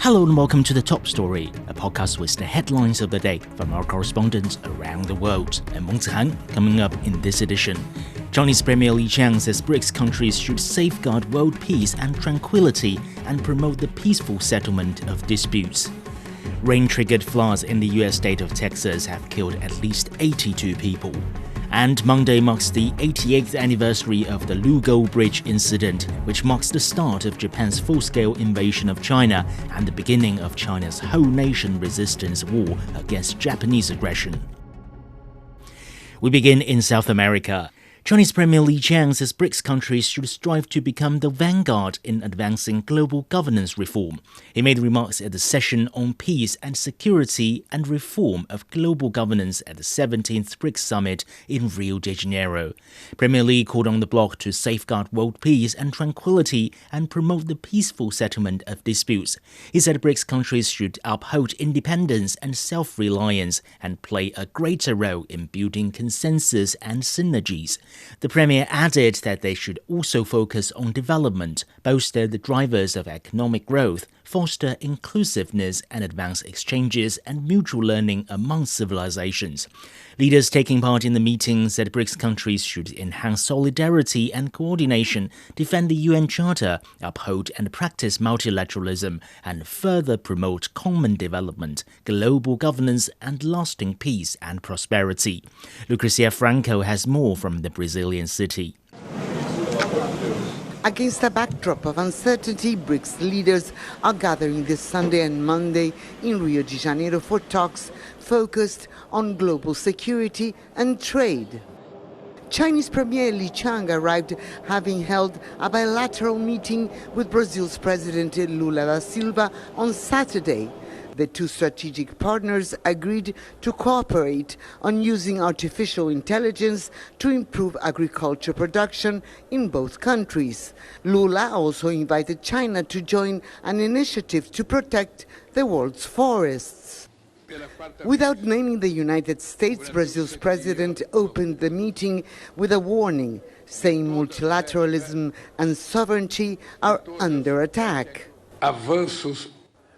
Hello and welcome to The Top Story, a podcast with the headlines of the day from our correspondents around the world. And Meng Zihan, coming up in this edition. Chinese Premier Li Qiang says BRICS countries should safeguard world peace and tranquility and promote the peaceful settlement of disputes. Rain-triggered floods in the U.S. state of Texas have killed at least 82 people. And Monday marks the 88th anniversary of the Lugou Bridge Incident, which marks the start of Japan's full-scale invasion of China and the beginning of China's whole-nation resistance war against Japanese aggression. We begin in South America. Chinese Premier Li Qiang says BRICS countries should strive to become the vanguard in advancing global governance reform. He made remarks at the session on peace and security and reform of global governance at the 17th BRICS Summit in Rio de Janeiro. Premier Li called on the bloc to safeguard world peace and tranquility and promote the peaceful settlement of disputes. He said BRICS countries should uphold independence and self-reliance and play a greater role in building consensus and synergies. The Premier added that they should also focus on development, bolster the drivers of economic growth, foster inclusiveness and advance exchanges and mutual learning among civilizations. Leaders taking part in the meeting said BRICS countries should enhance solidarity and coordination, defend the UN Charter, uphold and practice multilateralism, and further promote common development, global governance, and lasting peace and prosperity. Lucrecia Franco has more from the Brazilian city. Against a backdrop of uncertainty, BRICS leaders are gathering this Sunday and Monday in Rio de Janeiro for talks focused on global security and trade. Chinese Premier Li Qiang arrived having held a bilateral meeting with Brazil's President Lula da Silva on Saturday. The two strategic partners agreed to cooperate on using artificial intelligence to improve agriculture production in both countries. Lula also invited China to join an initiative to protect the world's forests. Without naming the United States, Brazil's president opened the meeting with a warning, saying multilateralism and sovereignty are under attack.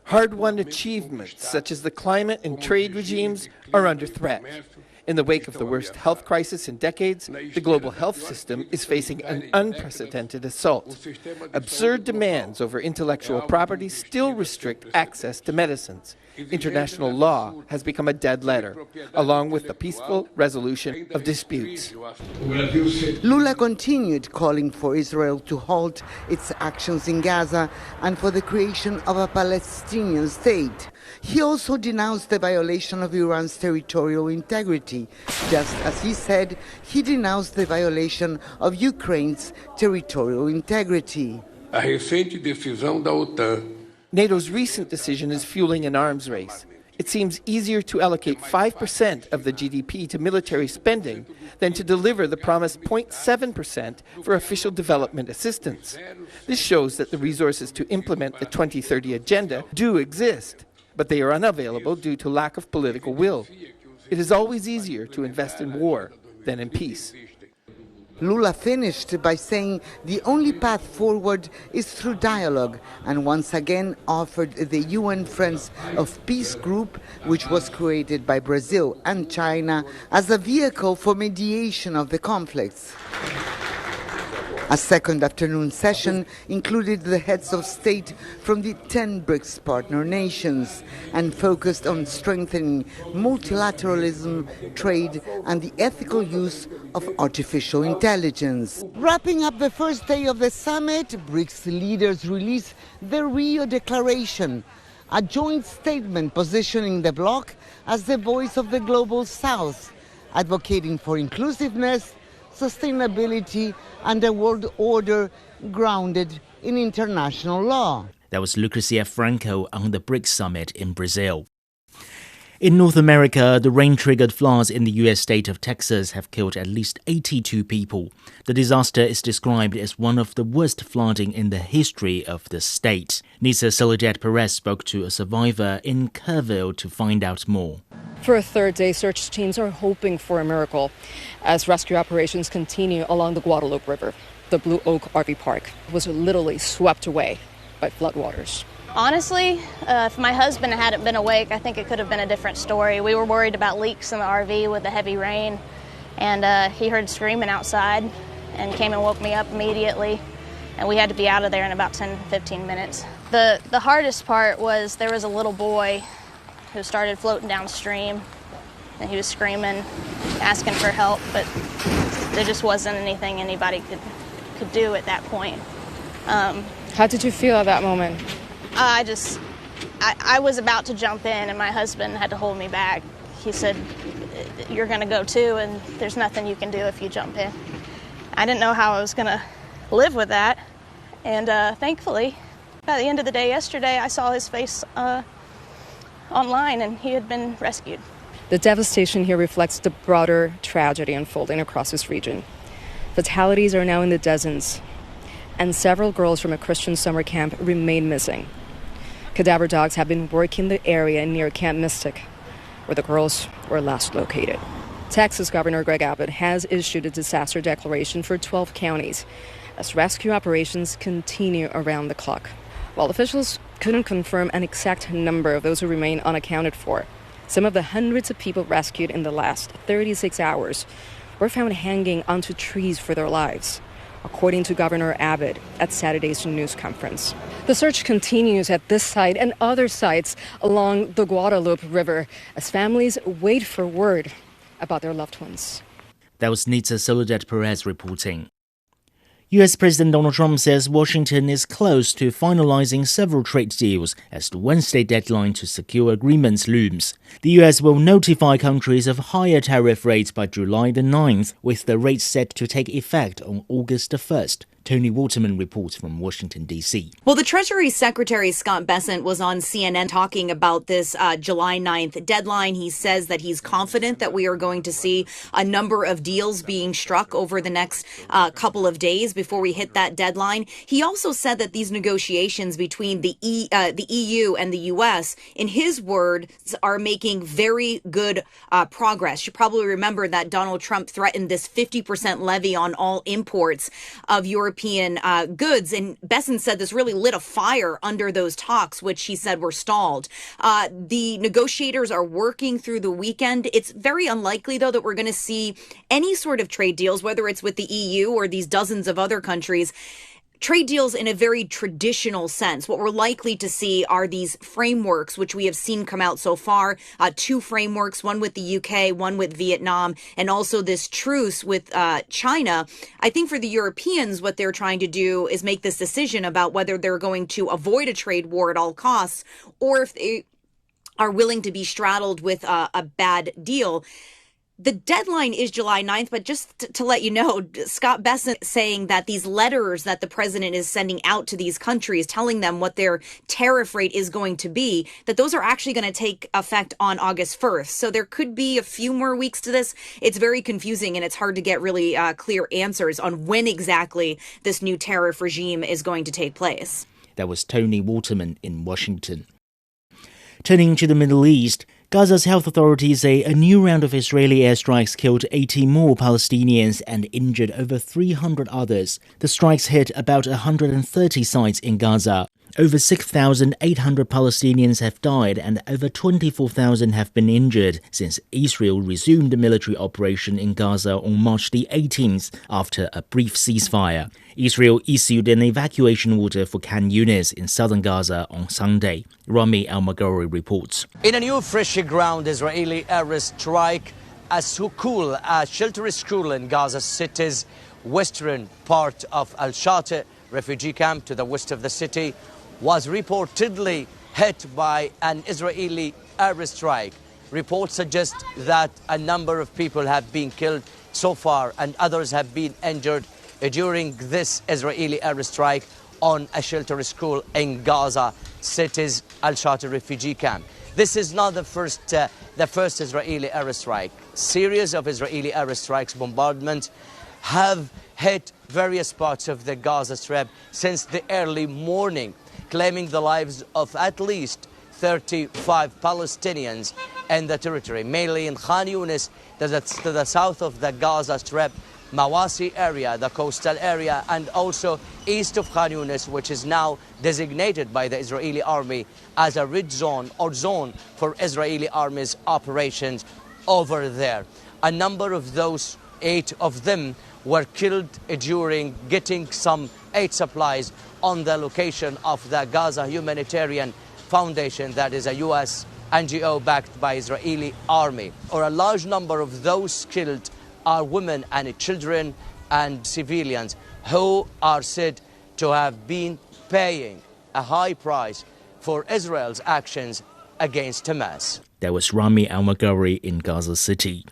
Hard-won achievements, such as the climate and trade regimes, are under threat. In the wake of the worst health crisis in decades, the global health system is facing an unprecedented assault. Absurd demands over intellectual property still restrict access to medicines. International law has become a dead letter, along with the peaceful resolution of disputes. Lula continued calling for Israel to halt its actions in Gaza and for the creation of a Palestinian state. He also denounced the violation of Iran's territorial integrity, just as he said he denounced the violation of Ukraine's territorial integrity. NATO's recent decision is fueling an arms race. It seems easier to allocate 5% of the GDP to military spending than to deliver the promised 0.7% for official development assistance. This shows that the resources to implement the 2030 agenda do exist, but they are unavailable due to lack of political will. It is always easier to invest in war than in peace. Lula finished by saying the only path forward is through dialogue and once again offered the UN Friends of Peace group, which was created by Brazil and China, as a vehicle for mediation of the conflicts. A second afternoon session included the heads of state from the 10 BRICS partner nations and focused on strengthening multilateralism, trade, and the ethical use of artificial intelligence. Wrapping up the first day of the summit, BRICS leaders released the Rio Declaration, a joint statement positioning the bloc as the voice of the global South, advocating for inclusiveness, sustainability, and a world order grounded in international law. That was Lucrecia Franco on the BRICS Summit in Brazil. In North America, the rain-triggered floods in the U.S. state of Texas have killed at least 82 people. The disaster is described as one of the worst flooding in the history of the state. Nisa Soledad Perez spoke to a survivor in Kerrville to find out more. For a third day, search teams are hoping for a miracle as rescue operations continue along the Guadalupe River. The Blue Oak RV Park was literally swept away by floodwaters. Honestly, if my husband hadn't been awake, I think it could have been a different story. We were worried about leaks in the RV with the heavy rain, and he heard screaming outside and came and woke me up immediately, and we had to be out of there in about 10-15 minutes. The hardest part was there was a little boy who started floating downstream, and he was screaming, asking for help, but there just wasn't anything anybody could do at that point. How did you feel at that moment? I was about to jump in, and my husband had to hold me back. He said, "You're going to go too, and there's nothing you can do if you jump in." I didn't know how I was going to live with that, and thankfully, by the end of the day yesterday, I saw his face online, and he had been rescued. The devastation here reflects the broader tragedy unfolding across this region. Fatalities are now in the dozens, and several girls from a Christian summer camp remain missing. Cadaver dogs have been working the area near Camp Mystic, where the girls were last located. Texas Governor Greg Abbott has issued a disaster declaration for 12 counties as rescue operations continue around the clock. While officials couldn't confirm an exact number of those who remain unaccounted for, some of the hundreds of people rescued in the last 36 hours were found hanging onto trees for their lives, according to Governor Abbott at Saturday's news conference. The search continues at this site and other sites along the Guadalupe River as families wait for word about their loved ones. That was Nita Soledad Perez reporting. U.S. President Donald Trump says Washington is close to finalizing several trade deals as the Wednesday deadline to secure agreements looms. The U.S. will notify countries of higher tariff rates by July the 9th, with the rates set to take effect on August the 1st. Tony Waterman reports from Washington, D.C. Well, the Treasury Secretary Scott Bessent was on CNN talking about this July 9th deadline. He says that he's confident that we are going to see a number of deals being struck over the next couple of days before we hit that deadline. He also said that these negotiations between the EU and the U.S., in his words, are making very good progress. You probably remember that Donald Trump threatened this 50% levy on all imports of European goods, and Bessent said this really lit a fire under those talks, which he said were stalled. The negotiators are working through the weekend. It's very unlikely, though, that we're going to see any sort of trade deals, whether it's with the EU or these dozens of other countries. Trade deals in a very traditional sense. What we're likely to see are these frameworks, which we have seen come out so far. Two frameworks, one with the UK, one with Vietnam, and also this truce with China. I think for the Europeans, what they're trying to do is make this decision about whether they're going to avoid a trade war at all costs, or if they are willing to be straddled with a bad deal. The deadline is July 9th, but just to let you know, Scott Bessent saying that these letters that the president is sending out to these countries, telling them what their tariff rate is going to be, that those are actually going to take effect on August 1st. So there could be a few more weeks to this. It's very confusing, and it's hard to get really clear answers on when exactly this new tariff regime is going to take place. That was Tony Waterman in Washington. Turning to the Middle East, Gaza's health authorities say a new round of Israeli airstrikes killed 80 more Palestinians and injured over 300 others. The strikes hit about 130 sites in Gaza. Over 6,800 Palestinians have died and over 24,000 have been injured since Israel resumed the military operation in Gaza on March the 18th after a brief ceasefire. Israel issued an evacuation order for Khan Yunis in southern Gaza on Sunday. Rami Al-Maghouri reports. In a new freshly ground Israeli airstrike, a shelter school in Gaza City's western part of Al-Shati refugee camp to the west of the city was reportedly hit by an Israeli airstrike. Reports suggest that a number of people have been killed so far and others have been injured during this Israeli airstrike on a shelter school in Gaza City's Al-Shati refugee camp. This is not the first Israeli airstrike. Series of Israeli airstrikes, bombardments, have hit various parts of the Gaza Strip since the early morning, claiming the lives of at least 35 Palestinians in the territory, mainly in Khan Yunis, to the south of the Gaza Strip, Mawasi area, the coastal area, and also east of Khan Yunis, which is now designated by the Israeli army as a red zone or zone for Israeli army's operations over there. A number of those, 8 of them, were killed during getting some aid supplies on the location of the Gaza Humanitarian Foundation, that is a U.S. NGO backed by Israeli army. Or a large number of those killed are women and children and civilians who are said to have been paying a high price for Israel's actions against Hamas. That was Rami Al-Maghari in Gaza City.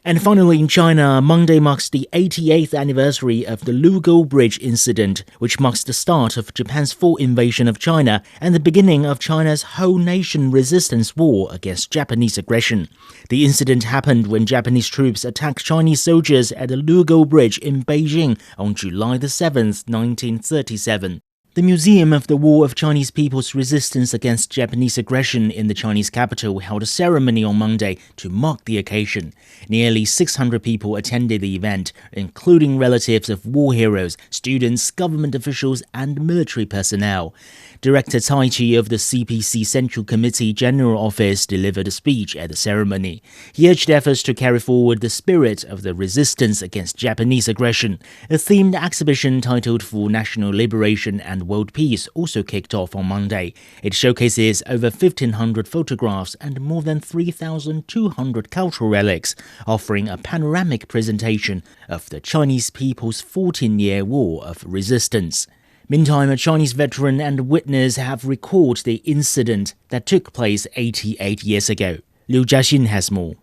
And finally, in China, Monday marks the 88th anniversary of the Lugou Bridge Incident, which marks the start of Japan's full invasion of China and the beginning of China's whole-nation resistance war against Japanese aggression. The incident happened when Japanese troops attacked Chinese soldiers at the Lugou Bridge in Beijing on July 7, 1937. The Museum of the War of Chinese People's Resistance Against Japanese Aggression in the Chinese capital held a ceremony on Monday to mark the occasion. Nearly 600 people attended the event, including relatives of war heroes, students, government officials, and military personnel. Director Tai Chi of the CPC Central Committee General Office delivered a speech at the ceremony. He urged efforts to carry forward the spirit of the resistance against Japanese aggression. A themed exhibition titled For National Liberation and World Peace also kicked off on Monday. It showcases over 1,500 photographs and more than 3,200 cultural relics, offering a panoramic presentation of the Chinese people's 14-year war of resistance. Meantime, a Chinese veteran and witness have recalled the incident that took place 88 years ago. Liu Jiaxin has more.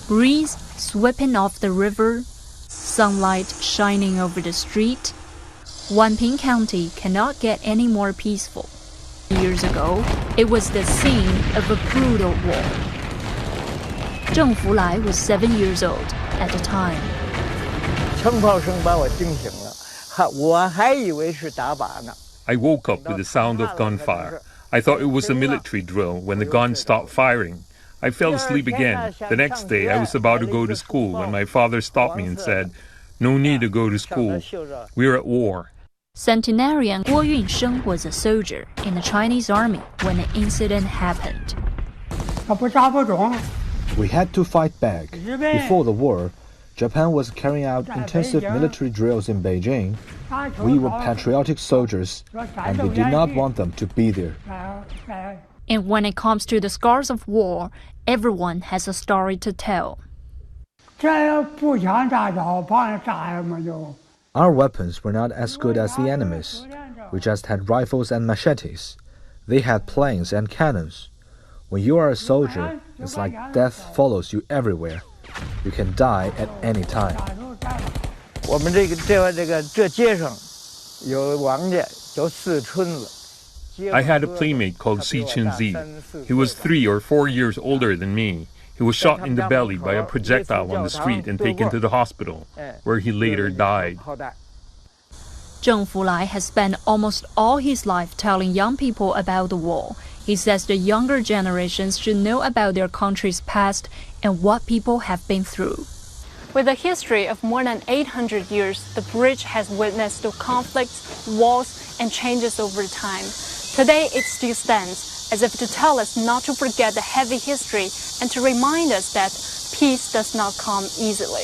Breeze sweeping off the river, sunlight shining over the street. Wanping County cannot get any more peaceful. Years ago, it was the scene of a brutal war. Zheng Fulai was 7 years old at the time. 枪炮声把我惊醒了，我还以为是打靶呢。 I woke up with the sound of gunfire. I thought it was a military drill when the gun stopped firing. I fell asleep again. The next day, I was about to go to school when my father stopped me and said, "No need to go to school. We're at war." Centenarian Guo Yunsheng was a soldier in the Chinese army when the incident happened. We had to fight back. Before the war, Japan was carrying out intensive military drills in Beijing. We were patriotic soldiers, and we did not want them to be there. And when it comes to the scars of war, everyone has a story to tell. Our weapons were not as good as the enemy's. We just had rifles and machetes. They had planes and cannons. When you are a soldier, it's like death follows you everywhere. You can die at any time. 我们这街上有王家，有4村子。 I had a playmate called Si Chun-zi. He was 3 or 4 years older than me. He was shot in the belly by a projectile on the street and taken to the hospital, where he later died. Zheng Fulai has spent almost all his life telling young people about the war. He says the younger generations should know about their country's past and what people have been through. With a history of more than 800 years, the bridge has witnessed the conflicts, wars, and changes over time. Today, it still stands, as if to tell us not to forget the heavy history and to remind us that peace does not come easily.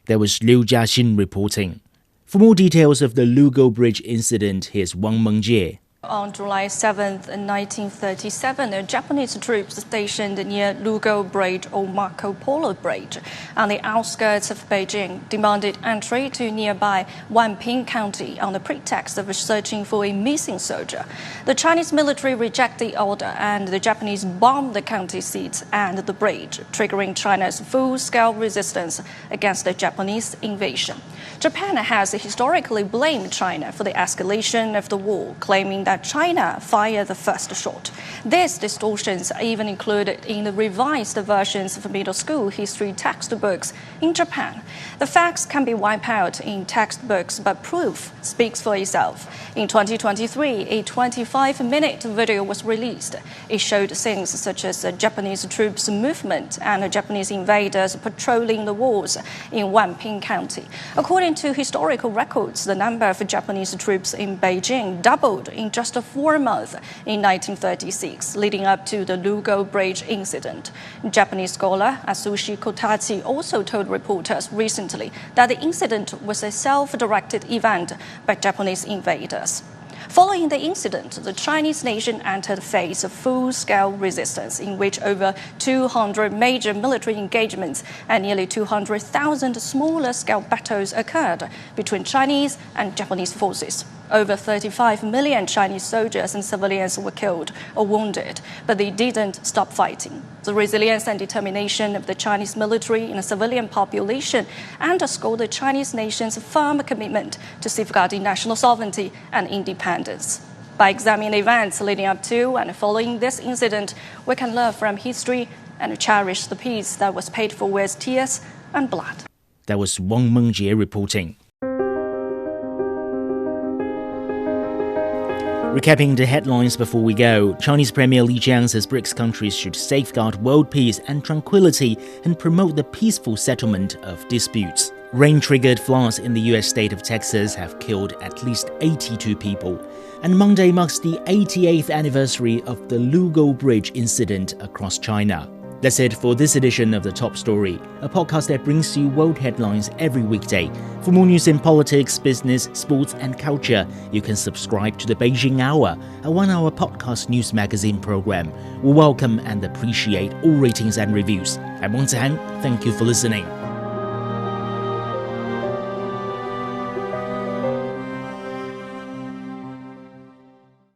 That was Liu Jiaxin reporting. For more details of the Lugou Bridge incident, here's Wang Mengjie. On July 7, 1937, the Japanese troops stationed near Lugou Bridge or Marco Polo Bridge on the outskirts of Beijing demanded entry to nearby Wanping County on the pretext of searching for a missing soldier. The Chinese military rejected the order and the Japanese bombed the county seats and the bridge, triggering China's full-scale resistance against the Japanese invasion. Japan has historically blamed China for the escalation of the war, claiming that China fired the first shot. These distortions are even included in the revised versions of middle school history textbooks in Japan. The facts can be wiped out in textbooks, but proof speaks for itself. In 2023, a 25-minute video was released. It showed scenes such as Japanese troops' movement and Japanese invaders patrolling the walls in Wanping County. According According to historical records, the number of Japanese troops in Beijing doubled in just 4 months in 1936, leading up to the Lugou Bridge Incident. Japanese scholar Atsushi Kotatsu also told reporters recently that the incident was a self-directed event by Japanese invaders. Following the incident, the Chinese nation entered a phase of full-scale resistance in which over 200 major military engagements and nearly 200,000 smaller-scale battles occurred between Chinese and Japanese forces. Over 35 million Chinese soldiers and civilians were killed or wounded, but they didn't stop fighting. The resilience and determination of the Chinese military and the civilian population underscore the Chinese nation's firm commitment to safeguarding national sovereignty and independence. By examining events leading up to and following this incident, we can learn from history and cherish the peace that was paid for with tears and blood. That was Wang Mengjie reporting. Recapping the headlines before we go, Chinese Premier Li Qiang says BRICS countries should safeguard world peace and tranquility and promote the peaceful settlement of disputes. Rain-triggered floods in the U.S. state of Texas have killed at least 82 people. And Monday marks the 88th anniversary of the Lugou Bridge Incident across China. That's it for this edition of The Top Story, a podcast that brings you world headlines every weekday. For more news in politics, business, sports and culture, you can subscribe to the Beijing Hour, a one-hour podcast news magazine program. We welcome and appreciate all ratings and reviews. I'm Wang Zihang. Thank you for listening.